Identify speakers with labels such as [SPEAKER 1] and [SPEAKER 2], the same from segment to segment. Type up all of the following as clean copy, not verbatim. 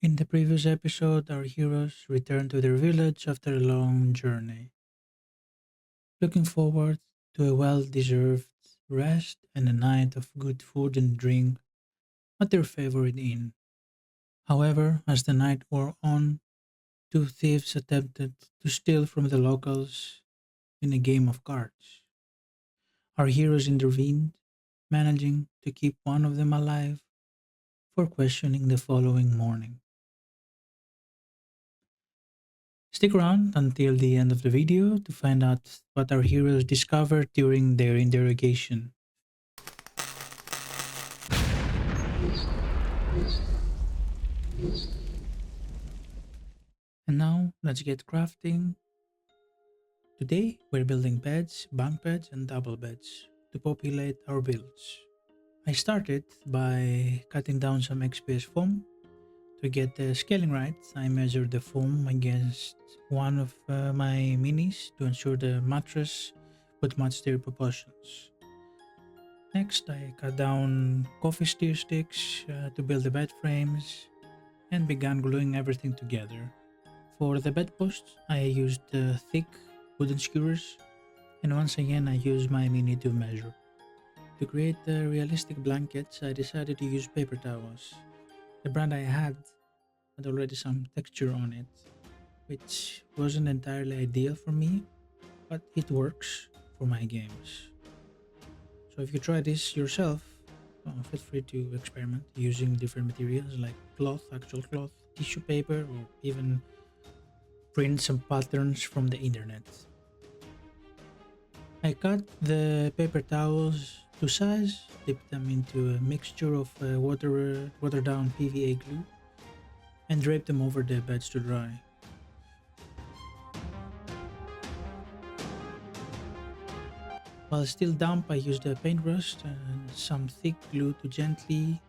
[SPEAKER 1] In the previous episode, our heroes returned to their village after a long journey, looking forward to a well deserved rest and a night of good food and drink at their favorite inn. However, as the night wore on, two thieves attempted to steal from the locals in a game of cards. Our heroes intervened, managing to keep one of them alive for questioning the following morning. Stick around until the end of the video to find out what our heroes discovered during their interrogation. And now, let's get crafting. Today, we're building beds, bunk beds, and double beds to populate our builds. I started by cutting down some XPS foam. To get the scaling right, I measured the foam against one of my minis to ensure the mattress would match their proportions. Next, I cut down coffee steer sticks to build the bed frames and began gluing everything together. For the bedposts, I used thick wooden skewers, and once again I used my mini to measure. To create the realistic blankets, I decided to use paper towels. The brand I had already some texture on it, which wasn't entirely ideal for me, but it works for my games. So if you try this yourself, feel free to experiment using different materials like cloth, actual cloth, tissue paper, or even print some patterns from the internet. I cut the paper towels to size, dipped them into a mixture of water down PVA glue, and draped them over the beds to dry. While still damp, I used a paintbrush and some thick glue to gently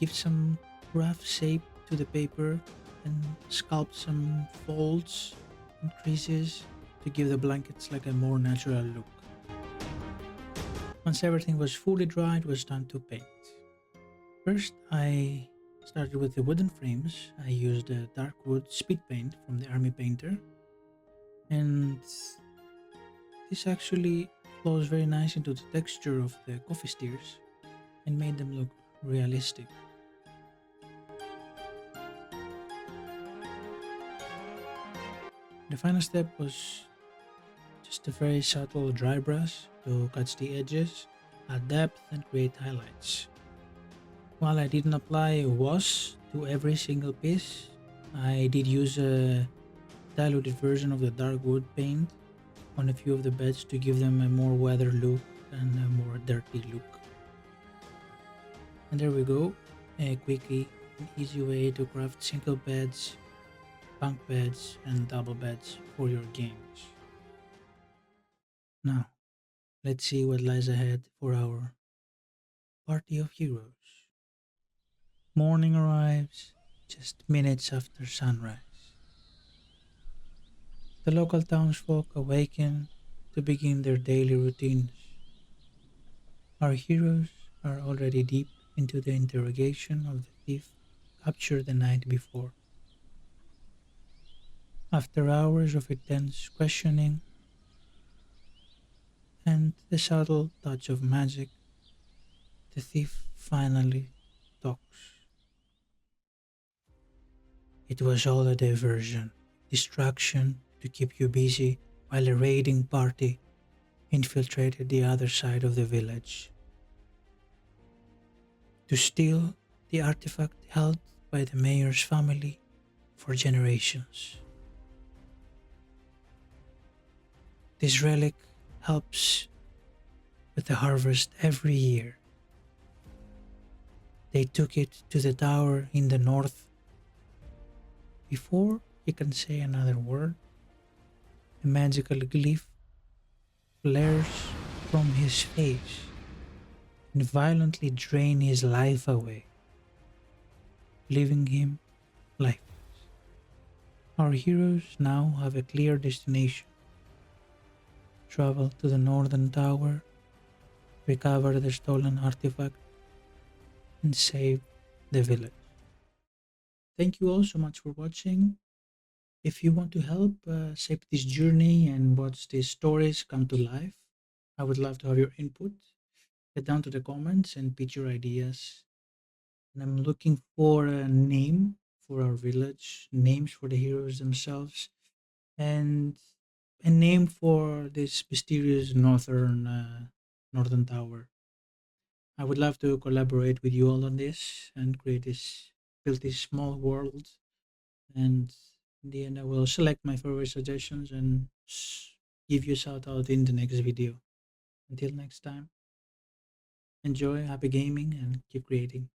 [SPEAKER 1] give some rough shape to the paper and sculpt some folds and creases to give the blankets like a more natural look. Once everything was fully dry, it was time to paint. First, I started with the wooden frames. I used a dark wood speed paint from the army painter, and this actually flows very nice into the texture of the coffee steers and made them look realistic. The final step was just a very subtle dry brush to catch the edges, add depth, and create highlights. While I didn't apply wash to every single piece, I did use a diluted version of the dark wood paint on a few of the beds to give them a more weathered look and a more dirty look. And there we go, a quickie and easy way to craft single beds, bunk beds, and double beds for your games. Now, let's see what lies ahead for our party of heroes. Morning arrives just minutes after sunrise. The local townsfolk awaken to begin their daily routines. Our heroes are already deep into the interrogation of the thief captured the night before. After hours of intense questioning and the subtle touch of magic, the thief finally talks. It was all a diversion, distraction to keep you busy while a raiding party infiltrated the other side of the village to steal the artifact held by the mayor's family for generations. This relic helps with the harvest every year. They took it to the tower in the north. Before he can say another word, a magical glyph flares from his face and violently drains his life away, leaving him lifeless. Our heroes now have a clear destination: travel to the northern tower, recover the stolen artifact, and save the village. thank you all so much for watching. If you want to help shape this journey and watch these stories come to life, I would love to have your input. Get down to the comments and pitch your ideas. And I'm looking for a name for our village, names for the heroes themselves, and a name for this mysterious northern tower. I would love to collaborate with you all on this and build this small world. And in the end, I will select my favorite suggestions and give you a shout out in the next video. Until next time, enjoy, happy gaming, and keep creating.